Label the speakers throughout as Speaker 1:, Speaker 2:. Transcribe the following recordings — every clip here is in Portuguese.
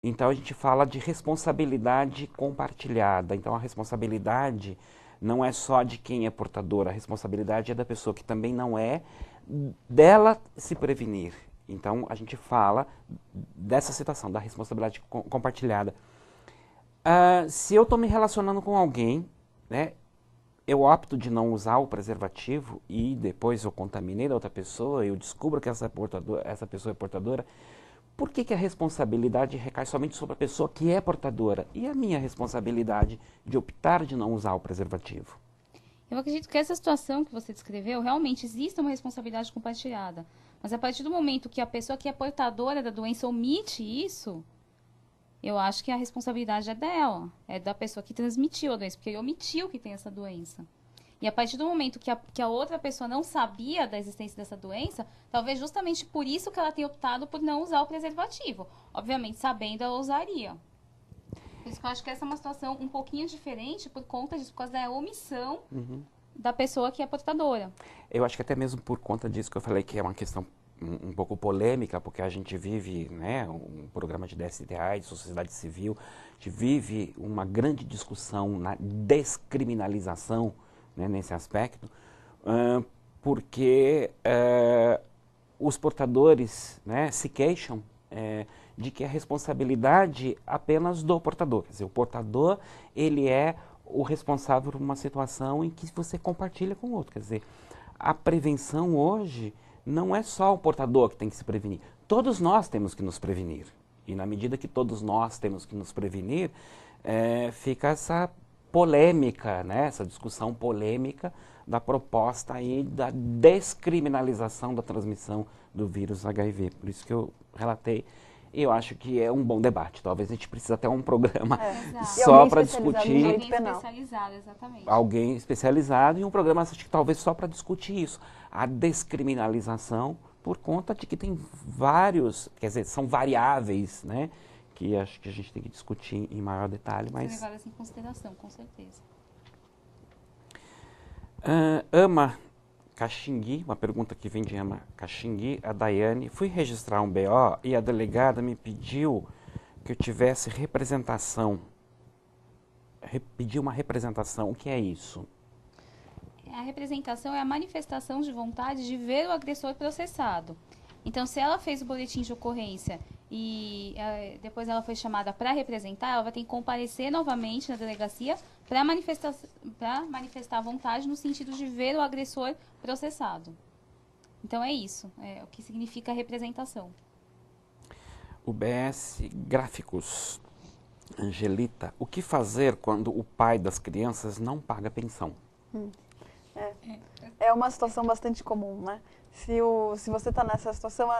Speaker 1: Então a gente fala de responsabilidade compartilhada. Então a responsabilidade não é só de quem é portador, a responsabilidade é da pessoa que também não é, dela se prevenir. Então a gente fala dessa situação, da responsabilidade compartilhada. Se eu estou me relacionando com alguém, né, eu opto de não usar o preservativo e depois eu contaminei a outra pessoa, eu descubro que essa pessoa é portadora, por que a responsabilidade recai somente sobre a pessoa que é portadora? E a minha responsabilidade de optar de não usar o preservativo?
Speaker 2: Eu acredito que essa situação que você descreveu, realmente existe uma responsabilidade compartilhada. Mas a partir do momento que a pessoa que é portadora da doença omite isso, eu acho que a responsabilidade é dela, é da pessoa que transmitiu a doença, porque ele omitiu que tem essa doença. E a partir do momento que a outra pessoa não sabia da existência dessa doença, talvez justamente por isso que ela tenha optado por não usar o preservativo. Obviamente, sabendo, ela usaria. Por isso que eu acho que essa é uma situação um pouquinho diferente por conta disso, por causa da omissão da pessoa que é portadora.
Speaker 1: Eu acho que até mesmo por conta disso que eu falei que é uma questão um pouco polêmica, porque a gente vive, né, um programa de DST-AIDS, de sociedade civil, a gente vive uma grande discussão na descriminalização, né, nesse aspecto, porque os portadores, né, se queixam de que a responsabilidade apenas do portador. Quer dizer, o portador, ele é o responsável por uma situação em que você compartilha com o outro. Quer dizer, a prevenção hoje não é só o portador que tem que se prevenir. Todos nós temos que nos prevenir. E na medida que todos nós temos que nos prevenir, fica essa polêmica, né? Essa discussão polêmica da proposta aí da descriminalização da transmissão do vírus HIV. Por isso que eu relatei. E eu acho que é um bom debate. Talvez a gente precise até um programa só para discutir.
Speaker 2: Alguém especializado, exatamente.
Speaker 1: Alguém especializado e um programa acho que talvez só para discutir isso. A descriminalização por conta de que tem vários, quer dizer, são variáveis, né? Que acho que a gente tem que discutir em maior detalhe. Mas
Speaker 2: levadas em consideração, com certeza.
Speaker 1: Ama Caxingui, uma pergunta que vem de Ama Caxingui, a Daiane. Fui registrar um BO e a delegada me pediu que eu tivesse representação. Pediu uma representação. O que é isso?
Speaker 2: A representação é a manifestação de vontade de ver o agressor processado. Então, se ela fez o boletim de ocorrência e depois ela foi chamada para representar, ela vai ter que comparecer novamente na delegacia para manifestar a vontade no sentido de ver o agressor processado. Então, é isso, é o que significa representação.
Speaker 1: UBS Gráficos. Angelita, o que fazer quando o pai das crianças não paga pensão?
Speaker 3: É uma situação bastante comum, né? Se você está nessa situação,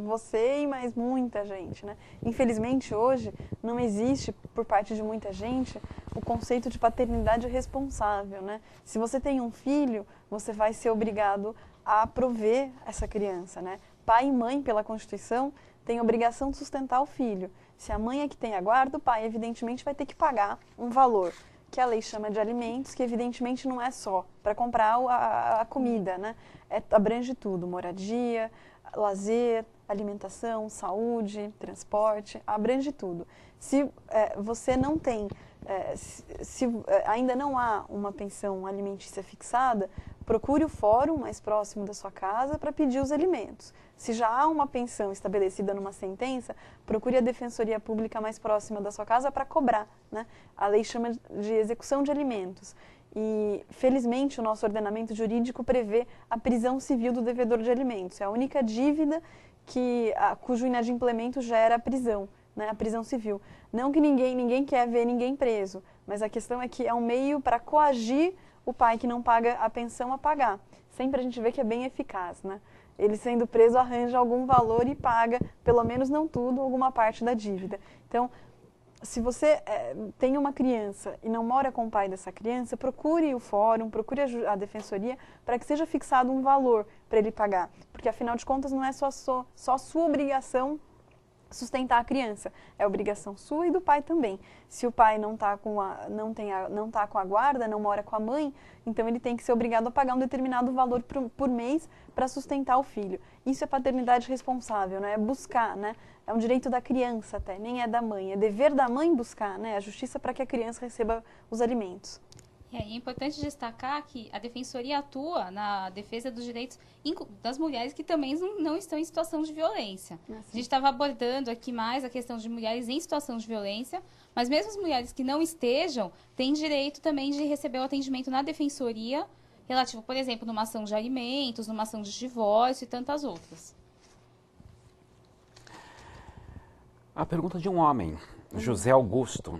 Speaker 3: você e mais muita gente, né? Infelizmente, hoje, não existe, por parte de muita gente, o conceito de paternidade responsável, né? Se você tem um filho, você vai ser obrigado a prover essa criança, né? Pai e mãe, pela Constituição, têm a obrigação de sustentar o filho. Se a mãe é que tem a guarda, o pai, evidentemente, vai ter que pagar um valor, que a lei chama de alimentos, que evidentemente não é só para comprar a comida, né? Abrange tudo, moradia, lazer, alimentação, saúde, transporte, abrange tudo. Se você não tem, se ainda não há uma pensão alimentícia fixada, procure o fórum mais próximo da sua casa para pedir os alimentos. Se já há uma pensão estabelecida numa sentença, procure a defensoria pública mais próxima da sua casa para cobrar, né? A lei chama de execução de alimentos. E, felizmente, o nosso ordenamento jurídico prevê a prisão civil do devedor de alimentos. É a única dívida cujo inadimplemento gera a prisão, né? A prisão civil. Não que ninguém quer ver ninguém preso, mas a questão é que é um meio para coagir o pai que não paga a pensão a pagar. Sempre a gente vê que é bem eficaz, né? Ele sendo preso arranja algum valor e paga, pelo menos não tudo, alguma parte da dívida. Então, se você tem uma criança e não mora com o pai dessa criança, procure o fórum, procure a defensoria para que seja fixado um valor para ele pagar. Porque, afinal de contas, não é só sua obrigação sustentar a criança. É obrigação sua e do pai também. Se o pai não tá com a guarda, não mora com a mãe, então ele tem que ser obrigado a pagar um determinado valor por mês para sustentar o filho. Isso é paternidade responsável, né? É buscar, né? É um direito da criança até, nem é da mãe. É dever da mãe buscar, né? A justiça para que a criança receba os alimentos.
Speaker 2: É importante destacar que a Defensoria atua na defesa dos direitos das mulheres que também não estão em situação de violência. A gente estava abordando aqui mais a questão de mulheres em situação de violência, mas mesmo as mulheres que não estejam, têm direito também de receber o atendimento na Defensoria, relativo, por exemplo, numa ação de alimentos, numa ação de divórcio e tantas outras.
Speaker 1: A pergunta de um homem, José Augusto,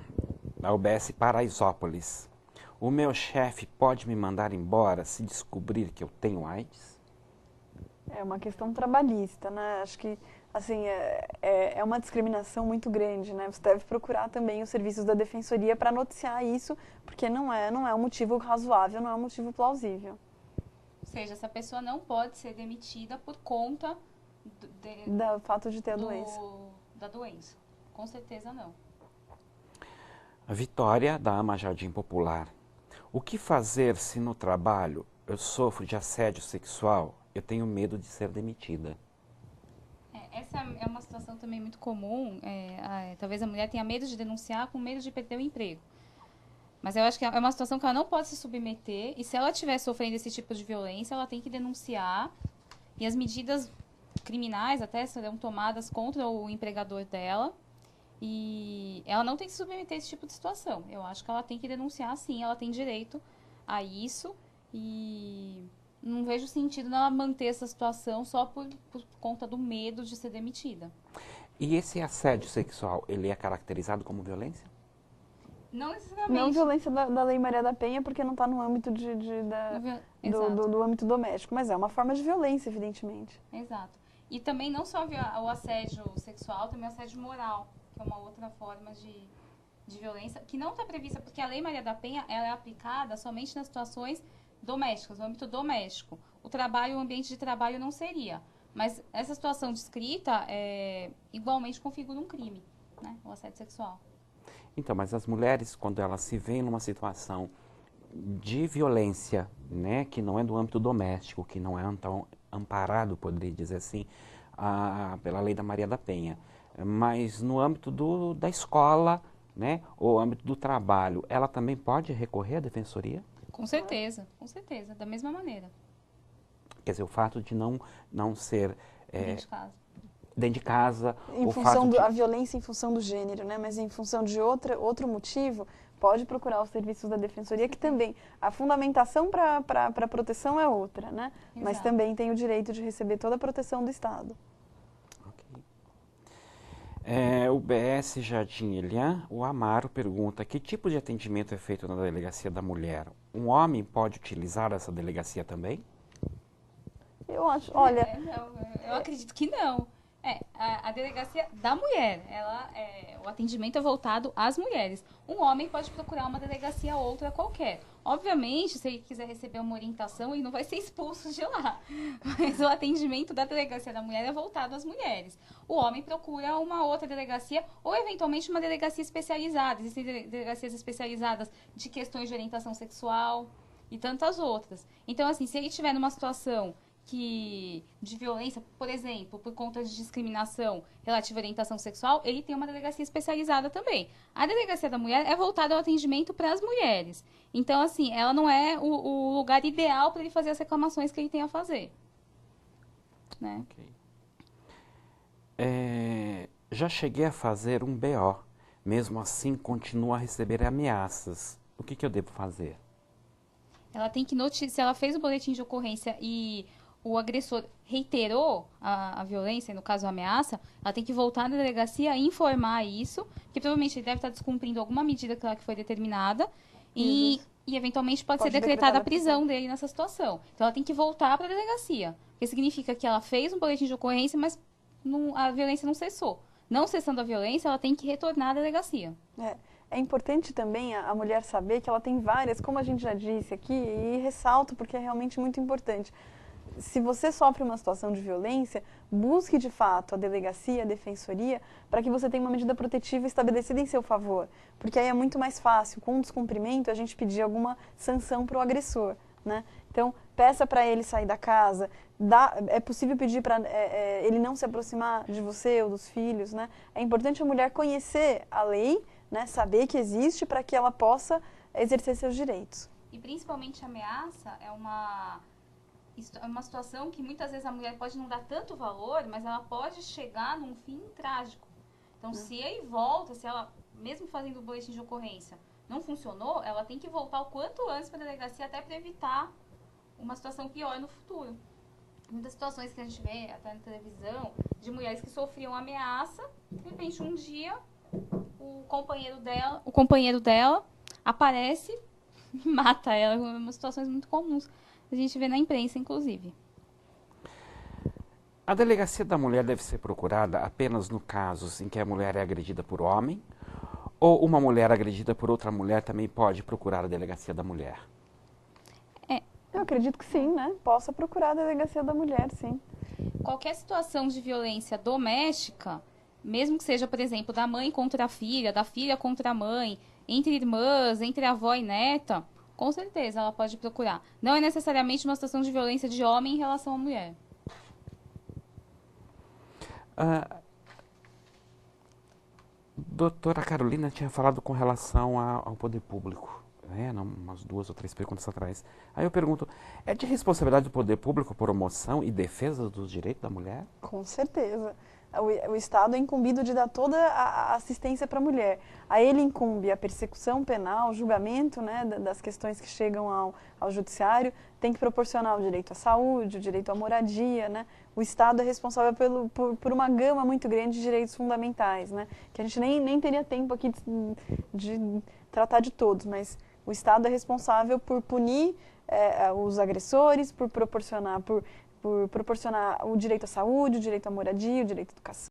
Speaker 1: da UBS Paraisópolis. O meu chefe pode me mandar embora se descobrir que eu tenho AIDS?
Speaker 3: É uma questão trabalhista, né? Acho que, assim, é uma discriminação muito grande, né? Você deve procurar também os serviços da Defensoria para noticiar isso, porque não é um motivo razoável, não é um motivo plausível.
Speaker 2: Ou seja, essa pessoa não pode ser demitida por conta
Speaker 3: do fato de ter a doença.
Speaker 2: Da doença. Com certeza não.
Speaker 1: A Vitória, da Ama Jardim Popular. O que fazer se no trabalho eu sofro de assédio sexual? Eu tenho medo de ser demitida.
Speaker 2: Essa é uma situação também muito comum. Talvez a mulher tenha medo de denunciar com medo de perder o emprego. Mas eu acho que é uma situação que ela não pode se submeter. E se ela estiver sofrendo esse tipo de violência, ela tem que denunciar. E as medidas criminais até serão tomadas contra o empregador dela. E ela não tem que se submeter a esse tipo de situação. Eu acho que ela tem que denunciar, sim, ela tem direito a isso. E não vejo sentido nela manter essa situação só por conta do medo de ser demitida.
Speaker 1: E esse assédio sexual, ele é caracterizado como violência?
Speaker 2: Não necessariamente.
Speaker 3: Não violência da Lei Maria da Penha, porque não está no âmbito do âmbito doméstico, mas é uma forma de violência, evidentemente.
Speaker 2: Exato. E também não só o assédio sexual, também o assédio moral, que é uma outra forma de violência, que não está prevista, porque a Lei Maria da Penha ela é aplicada somente nas situações domésticas, no âmbito doméstico. O ambiente de trabalho não seria. Mas essa situação descrita igualmente configura um crime, né? O assédio sexual.
Speaker 1: Então, mas as mulheres, quando elas se veem numa situação de violência, né, que não é do âmbito doméstico, que não é tão amparado, poderia dizer assim, pela Lei da Maria da Penha, mas no âmbito da escola, né, ou âmbito do trabalho, ela também pode recorrer à defensoria?
Speaker 2: Com certeza, da mesma maneira.
Speaker 1: Quer dizer, o fato de não ser
Speaker 2: Dentro de casa.
Speaker 3: Em função a violência em função do gênero, né? Mas em função de outro motivo, pode procurar os serviços da Defensoria, que também a fundamentação para a proteção é outra, né? Exato. Mas também tem o direito de receber toda a proteção do Estado.
Speaker 1: O BS Jardim Elian, o Amaro pergunta: que tipo de atendimento é feito na Delegacia da Mulher? Um homem pode utilizar essa delegacia também?
Speaker 3: Eu acho, olha...
Speaker 2: eu acredito que não. A Delegacia da Mulher, o atendimento é voltado às mulheres. Um homem pode procurar uma delegacia outra qualquer. Obviamente, se ele quiser receber uma orientação, ele não vai ser expulso de lá. Mas o atendimento da Delegacia da Mulher é voltado às mulheres. O homem procura uma outra delegacia ou, eventualmente, uma delegacia especializada. Existem delegacias especializadas de questões de orientação sexual e tantas outras. Então, assim, se ele estiver numa situação de violência, por exemplo, por conta de discriminação relativa à orientação sexual, ele tem uma delegacia especializada também. A Delegacia da Mulher é voltada ao atendimento para as mulheres. Então, assim, ela não é o lugar ideal para ele fazer as reclamações que ele tem a fazer. Né?
Speaker 1: Okay. Já cheguei a fazer um BO. Mesmo assim, continuo a receber ameaças. O que eu devo fazer?
Speaker 2: Ela tem que noticiar, se ela fez o boletim de ocorrência e o agressor reiterou a violência, no caso a ameaça, ela tem que voltar na delegacia e informar isso, que provavelmente ele deve estar descumprindo alguma medida que foi determinada e eventualmente pode ser decretada a prisão dele nessa situação. Então ela tem que voltar para a delegacia, porque significa que ela fez um boletim de ocorrência, mas a violência não cessou. Não cessando a violência, ela tem que retornar à delegacia.
Speaker 3: É importante também a mulher saber que ela tem várias, como a gente já disse aqui, e ressalto porque é realmente muito importante. se você sofre uma situação de violência, busque de fato a delegacia, a defensoria, para que você tenha uma medida protetiva estabelecida em seu favor. Porque aí é muito mais fácil, com o descumprimento, a gente pedir alguma sanção para o agressor, né? Então, peça para ele sair da casa, é possível pedir para ele não se aproximar de você ou dos filhos, né? É importante a mulher conhecer a lei, né? Saber que existe para que ela possa exercer seus direitos.
Speaker 2: E principalmente a ameaça é uma situação que muitas vezes a mulher pode não dar tanto valor, mas ela pode chegar num fim trágico. Então, se aí volta, se ela, mesmo fazendo o boletim de ocorrência, não funcionou, ela tem que voltar o quanto antes para a delegacia, até para evitar uma situação pior no futuro. Muitas situações que a gente vê até na televisão, de mulheres que sofriam ameaça, de repente um dia o companheiro dela aparece e mata ela. É uma situações muito comuns. A gente vê na imprensa, inclusive.
Speaker 1: A delegacia da mulher deve ser procurada apenas no casos em que a mulher é agredida por homem, ou uma mulher agredida por outra mulher também pode procurar a delegacia da mulher?
Speaker 3: Eu acredito que sim, né? Possa procurar a delegacia da mulher, sim.
Speaker 2: Qualquer situação de violência doméstica, mesmo que seja, por exemplo, da mãe contra a filha, da filha contra a mãe, entre irmãs, entre avó e neta, com certeza ela pode procurar. Não é necessariamente uma situação de violência de homem em relação à mulher.
Speaker 1: Doutora Carolina tinha falado com relação ao poder público, né, umas 2 ou 3 perguntas atrás. Aí eu pergunto, é de responsabilidade do poder público promoção e defesa dos direitos da mulher?
Speaker 3: Com certeza. O Estado é incumbido de dar toda a assistência para a mulher. A ele incumbe a persecução penal, o julgamento, né, das questões que chegam ao judiciário, tem que proporcionar o direito à saúde, o direito à moradia, né? O Estado é responsável por uma gama muito grande de direitos fundamentais, né? Que a gente nem teria tempo aqui de tratar de todos, mas o Estado é responsável por punir os agressores, por proporcionar o direito à saúde, o direito à moradia, o direito à educação.